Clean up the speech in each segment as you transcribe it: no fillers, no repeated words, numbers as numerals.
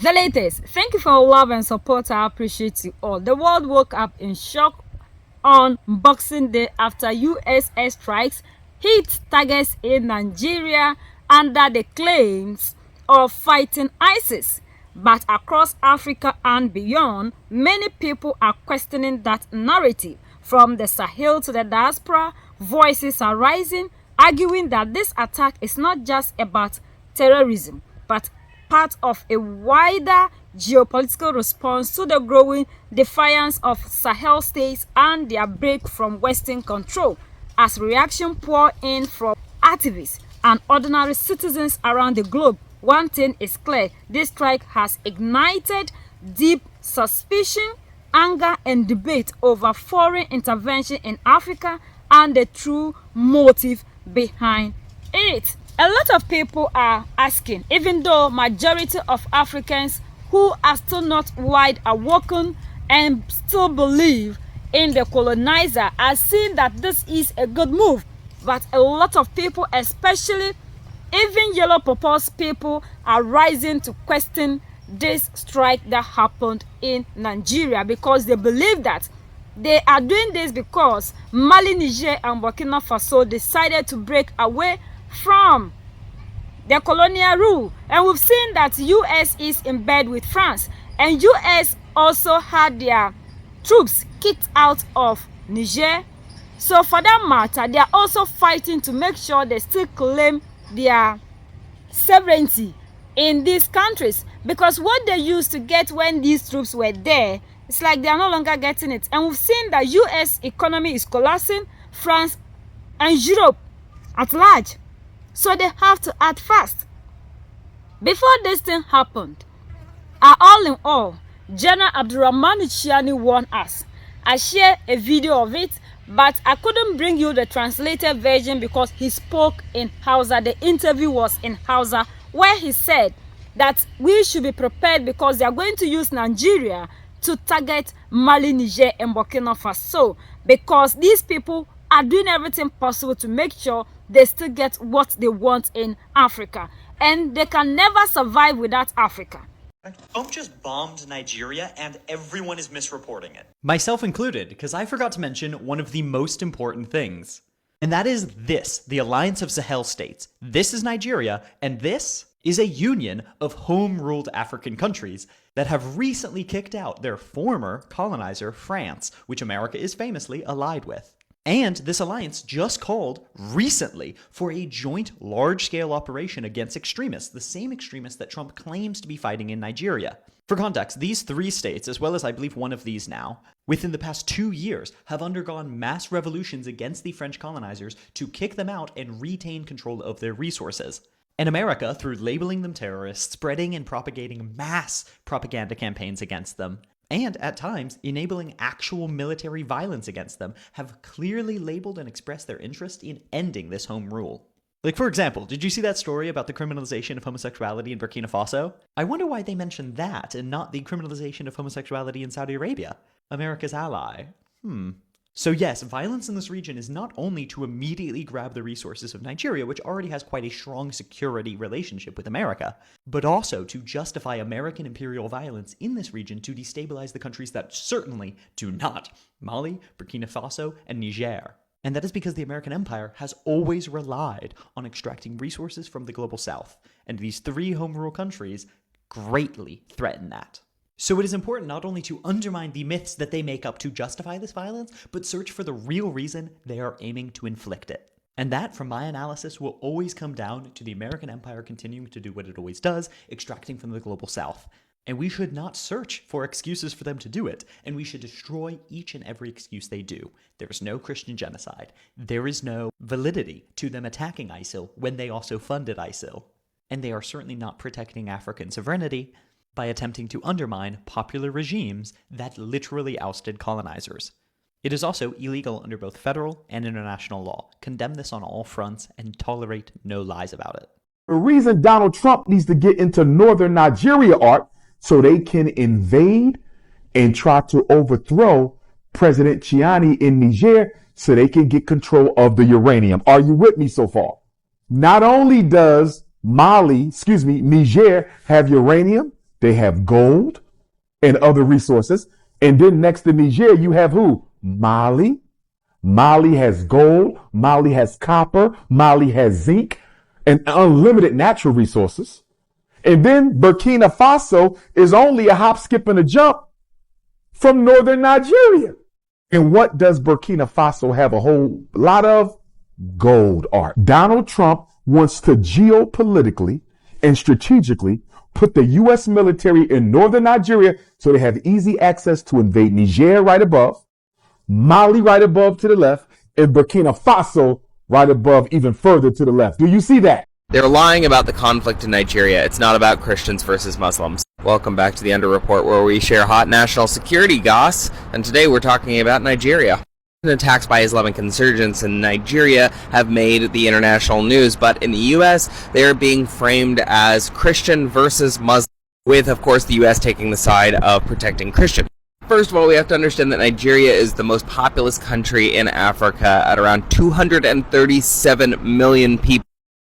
The latest. Thank you for your love and support. I appreciate you all. The world woke up in shock on Boxing Day after US airstrikes hit targets in Nigeria under the claims of fighting ISIS. But across Africa and beyond, many people are questioning that narrative. From the Sahel to the diaspora, voices are rising, arguing that this attack is not just about terrorism, but part of a wider geopolitical response to the growing defiance of Sahel states and their break from Western control. As reaction pour in from activists and ordinary citizens around the globe, one thing is clear: this strike has ignited deep suspicion, anger, and debate over foreign intervention in Africa and the true motive behind it. A lot of people are asking, even though majority of Africans who are still not wide awoken and still believe in the colonizer, are seeing that this is a good move. But a lot of people, especially even yellow purpose people, are rising to question this strike that happened in Nigeria, because they believe that they are doing this because Mali, Niger, and Burkina Faso decided to break away from the colonial rule. And we've seen that US is in bed with France, and US also had their troops kicked out of Niger. So for that matter, they are also fighting to make sure they still claim their sovereignty in these countries, because what they used to get when these troops were there, it's like they are no longer getting it. And we've seen that US economy is collapsing, France and Europe at large. So they have to act fast. Before this thing happened, all in all, General Abdurrahman Tiani warned us. I shared a video of it, but I couldn't bring you the translated version because he spoke in Hausa. The interview was in Hausa, where he said that we should be prepared because they are going to use Nigeria to target Mali, Niger, and Burkina Faso, because these people are doing everything possible to make sure they still get what they want in Africa, and they can never survive without Africa. Trump just bombed Nigeria and everyone is misreporting it. Myself included, because I forgot to mention one of the most important things. And that is this, the Alliance of Sahel States. This is Nigeria, and this is a union of home-ruled African countries that have recently kicked out their former colonizer, France, which America is famously allied with. And this alliance just called recently for a joint large-scale operation against extremists, the same extremists that Trump claims to be fighting in Nigeria. For context, these three states, as well as I believe one of these now, within the past 2 years have undergone mass revolutions against the French colonizers to kick them out and retain control of their resources. And America, through labeling them terrorists, spreading and propagating mass propaganda campaigns against them, and at times enabling actual military violence against them, have clearly labeled and expressed their interest in ending this home rule. Like, for example, did you see that story about the criminalization of homosexuality in Burkina Faso? I wonder why they mentioned that and not the criminalization of homosexuality in Saudi Arabia, America's ally. So yes, violence in this region is not only to immediately grab the resources of Nigeria, which already has quite a strong security relationship with America, but also to justify American imperial violence in this region to destabilize the countries that certainly do not: Mali, Burkina Faso, and Niger. And that is because the American empire has always relied on extracting resources from the global south, and these three home rule countries greatly threaten that. So it is important not only to undermine the myths that they make up to justify this violence, but search for the real reason they are aiming to inflict it. And that, from my analysis, will always come down to the American empire continuing to do what it always does, extracting from the global south. And we should not search for excuses for them to do it, and we should destroy each and every excuse they do. There is no Christian genocide. There is no validity to them attacking ISIL when they also funded ISIL. And they are certainly not protecting African sovereignty by attempting to undermine popular regimes that literally ousted colonizers. It is also illegal under both federal and international law. Condemn this on all fronts and tolerate no lies about it. The reason Donald Trump needs to get into northern Nigeria, Art, so they can invade and try to overthrow President Tiani in Niger so they can get control of the uranium. Are you with me so far? Not only does Niger have uranium, They have gold and other resources. And then next to Niger, you have who? Mali. Mali has gold. Mali has copper. Mali has zinc and unlimited natural resources. And then Burkina Faso is only a hop, skip, and a jump from northern Nigeria. And what does Burkina Faso have a whole lot of? Gold art. Donald Trump wants to geopolitically and strategically put the U.S. military in northern Nigeria so they have easy access to invade Niger right above, Mali right above to the left, and Burkina Faso right above even further to the left. Do you see that? They're lying about the conflict in Nigeria. It's not about Christians versus Muslims. Welcome back to the Under Report, where we share hot national security goss, and today we're talking about Nigeria. Attacks by Islamic insurgents in Nigeria have made the international news, but in the U.S., they are being framed as Christian versus Muslim, with, of course, the U.S. taking the side of protecting Christians. First of all, we have to understand that Nigeria is the most populous country in Africa at around 237 million people.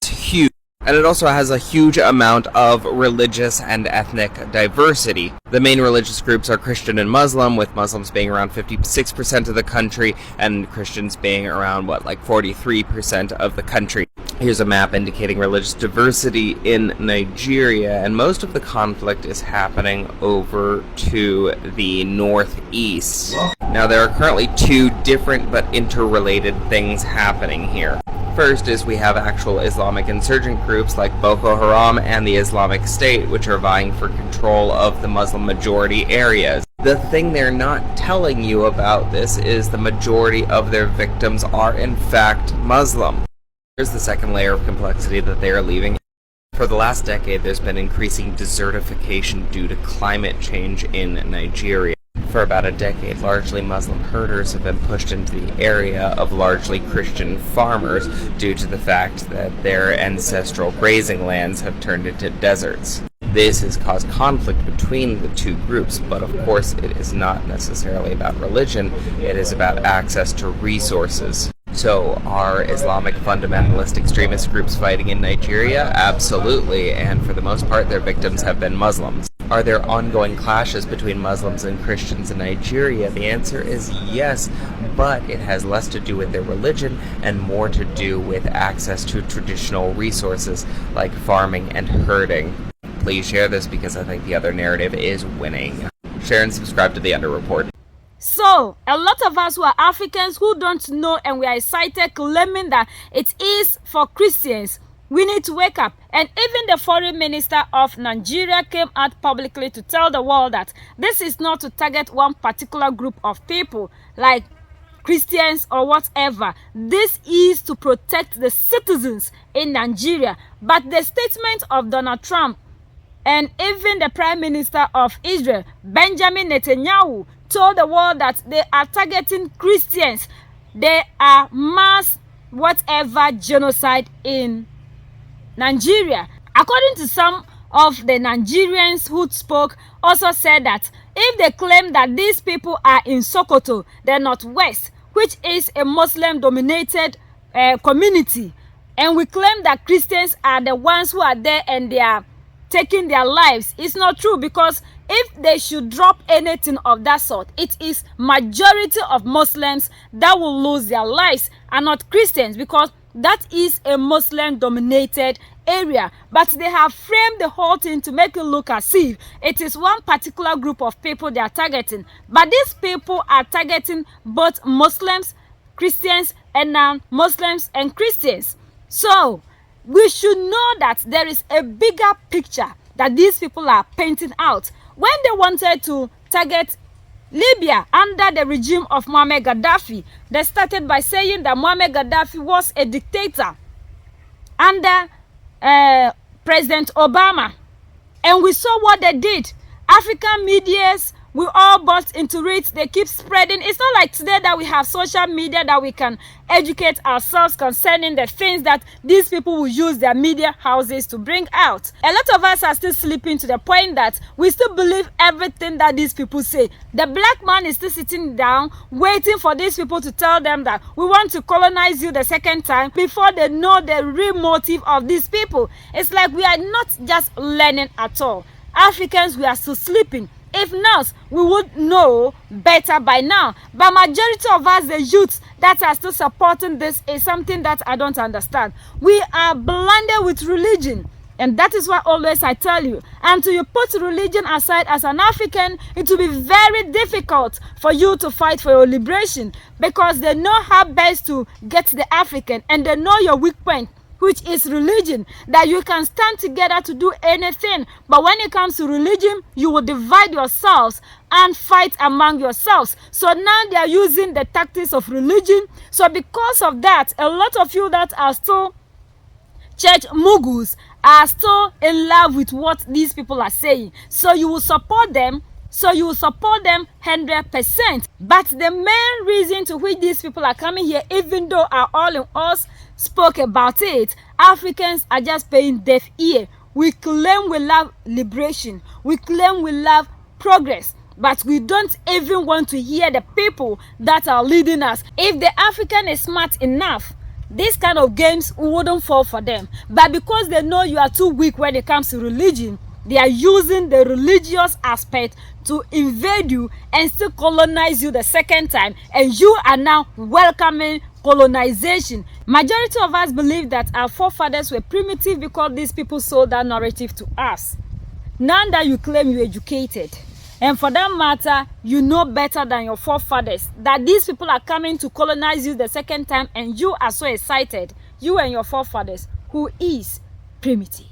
It's huge. And it also has a huge amount of religious and ethnic diversity. The main religious groups are Christian and Muslim, with Muslims being around 56% of the country, and Christians being around, 43% of the country. Here's a map indicating religious diversity in Nigeria, and most of the conflict is happening over to the northeast. Now, there are currently two different but interrelated things happening here. First is we have actual Islamic insurgent groups like Boko Haram and the Islamic State, which are vying for control of the Muslim majority areas. The thing they're not telling you about this is the majority of their victims are in fact Muslim. Here's the second layer of complexity that they are leaving. For the last decade, there's been increasing desertification due to climate change in Nigeria. For about a decade, largely Muslim herders have been pushed into the area of largely Christian farmers due to the fact that their ancestral grazing lands have turned into deserts. This has caused conflict between the two groups, but of course it is not necessarily about religion, it is about access to resources. So, are Islamic fundamentalist extremist groups fighting in Nigeria? Absolutely, and for the most part their victims have been Muslims. Are there ongoing clashes between Muslims and Christians in Nigeria? The answer is yes, but it has less to do with their religion and more to do with access to traditional resources like farming and herding. Please share this because I think the other narrative is winning. Share and subscribe to the Under Report. So, a lot of us who are Africans who don't know, and we are excited claiming that it is for Christians. We need to wake up. And even the foreign minister of Nigeria came out publicly to tell the world that this is not to target one particular group of people like Christians or whatever. This is to protect the citizens in Nigeria. But the statement of Donald Trump and even the Prime Minister of Israel, Benjamin Netanyahu, told the world that they are targeting Christians. They are mass whatever genocide in Nigeria. According to some of the Nigerians who spoke, also said that if they claim that these people are in Sokoto, the Northwest, which is a Muslim-dominated community, and we claim that Christians are the ones who are there and they are taking their lives, it's not true, because if they should drop anything of that sort, it is majority of Muslims that will lose their lives and not Christians, because that is a Muslim dominated area. But they have framed the whole thing to make it look as if it is one particular group of people they are targeting. But these people are targeting both Muslims, Christians, and non-Muslims and Christians. So we should know that there is a bigger picture that these people are painting out. When they wanted to target Libya under the regime of Muammar Gaddafi, they started by saying that Muammar Gaddafi was a dictator under President Obama. And we saw what they did. African medias, we all bought into it. They keep spreading. It's not like today that we have social media that we can educate ourselves concerning the things that these people will use their media houses to bring out. A lot of us are still sleeping to the point that we still believe everything that these people say. The black man is still sitting down waiting for these people to tell them that we want to colonize you the second time before they know the real motive of these people. It's like we are not just learning at all. Africans, we are still sleeping. If not, we would know better by now. But majority of us, the youths that are still supporting this, is something that I don't understand. We are blinded with religion. And that is why always I tell you, until you put religion aside as an African, it will be very difficult for you to fight for your liberation, because they know how best to get the African, and they know your weak point, which is religion, that you can stand together to do anything. But when it comes to religion, you will divide yourselves and fight among yourselves. So now they are using the tactics of religion. So because of that, a lot of you that are still church moguls are still in love with what these people are saying. So you will support them. 100%. But the main reason to which these people are coming here, even though our all in us spoke about it, Africans are just paying deaf ear. We claim we love liberation. We claim we love progress. But we don't even want to hear the people that are leading us. If the African is smart enough, these kind of games wouldn't fall for them. But because they know you are too weak when it comes to religion, they are using the religious aspect to invade you and still colonize you the second time. And you are now welcoming colonization. Majority of us believe that our forefathers were primitive because these people sold that narrative to us. Now that you claim you're educated, and for that matter, you know better than your forefathers, that these people are coming to colonize you the second time, and you are so excited, you and your forefathers, who is primitive?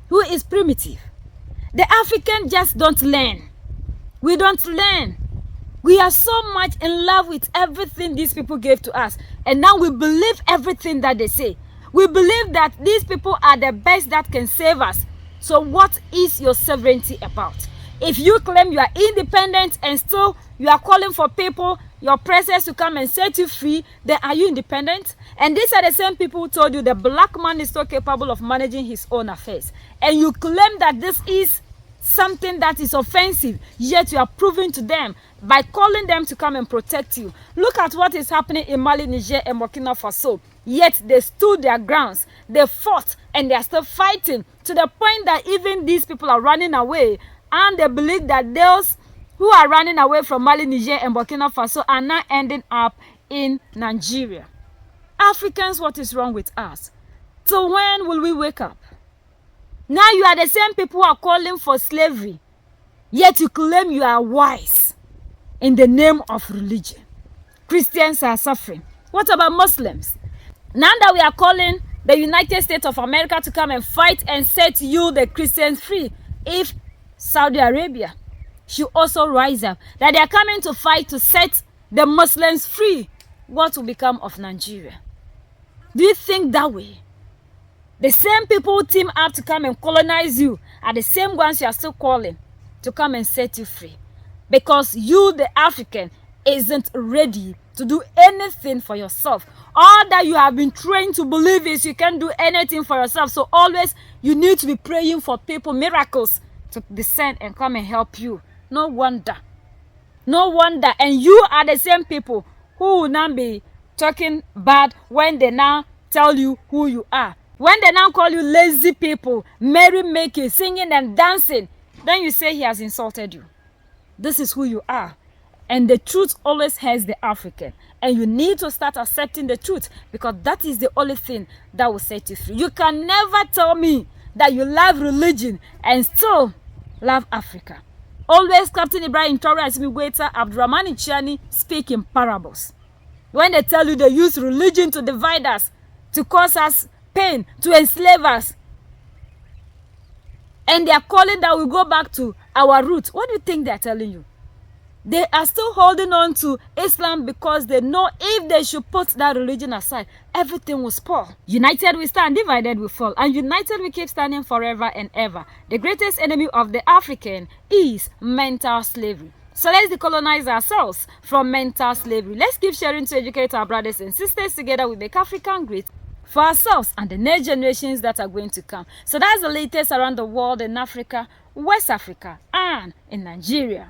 Who is primitive? The African just don't learn. We don't learn. We are so much in love with everything these people gave to us, and now we believe everything that they say. We believe that these people are the best that can save us. So what is your sovereignty about? If you claim you are independent and still you are calling for people, your oppressors, to come and set you free, then are you independent? And these are the same people who told you the black man is so capable of managing his own affairs. And you claim that this is something that is offensive, yet you are proving to them by calling them to come and protect you. Look at what is happening in Mali, Niger, and Burkina Faso. Yet they stood their grounds, they fought, and they are still fighting, to the point that even these people are running away, and they believe that those who are running away from Mali, Niger, and Burkina Faso are now ending up in Nigeria. Africans, what is wrong with us? So when will we wake up? Now you are the same people who are calling for slavery, yet you claim you are wise in the name of religion. Christians are suffering. What about Muslims? Now that we are calling the United States of America to come and fight and set you, the Christians, free, if Saudi Arabia should also rise up, that they are coming to fight to set the Muslims free, what will become of Nigeria? Do you think that way? The same people who team up to come and colonize you are the same ones you are still calling to come and set you free. Because you, the African, isn't ready to do anything for yourself. All that you have been trained to believe is you can't do anything for yourself. So always you need to be praying for people, miracles, to descend and come and help you. No wonder. No wonder. And you are the same people who will now be talking bad when they now tell you who you are. When they now call you lazy people, merry-making, singing and dancing, then you say he has insulted you. This is who you are. And the truth always has the African. And you need to start accepting the truth, because that is the only thing that will set you free. You can never tell me that you love religion and still love Africa. Always Captain Ibrahim Traore, Asimi Abdurrahman Tiani speak in parables. When they tell you they use religion to divide us, to cause us pain, to enslave us, and they are calling that we go back to our roots, what do you think they are telling you? They are still holding on to Islam because they know if they should put that religion aside, everything will spoil. United we stand, divided we fall. And united we keep standing forever and ever. The greatest enemy of the African is mental slavery. So let's decolonize ourselves from mental slavery. Let's keep sharing to educate our brothers and sisters. Together we make African great for ourselves and the next generations that are going to come. So that's the latest around the world in Africa, West Africa, and in Nigeria.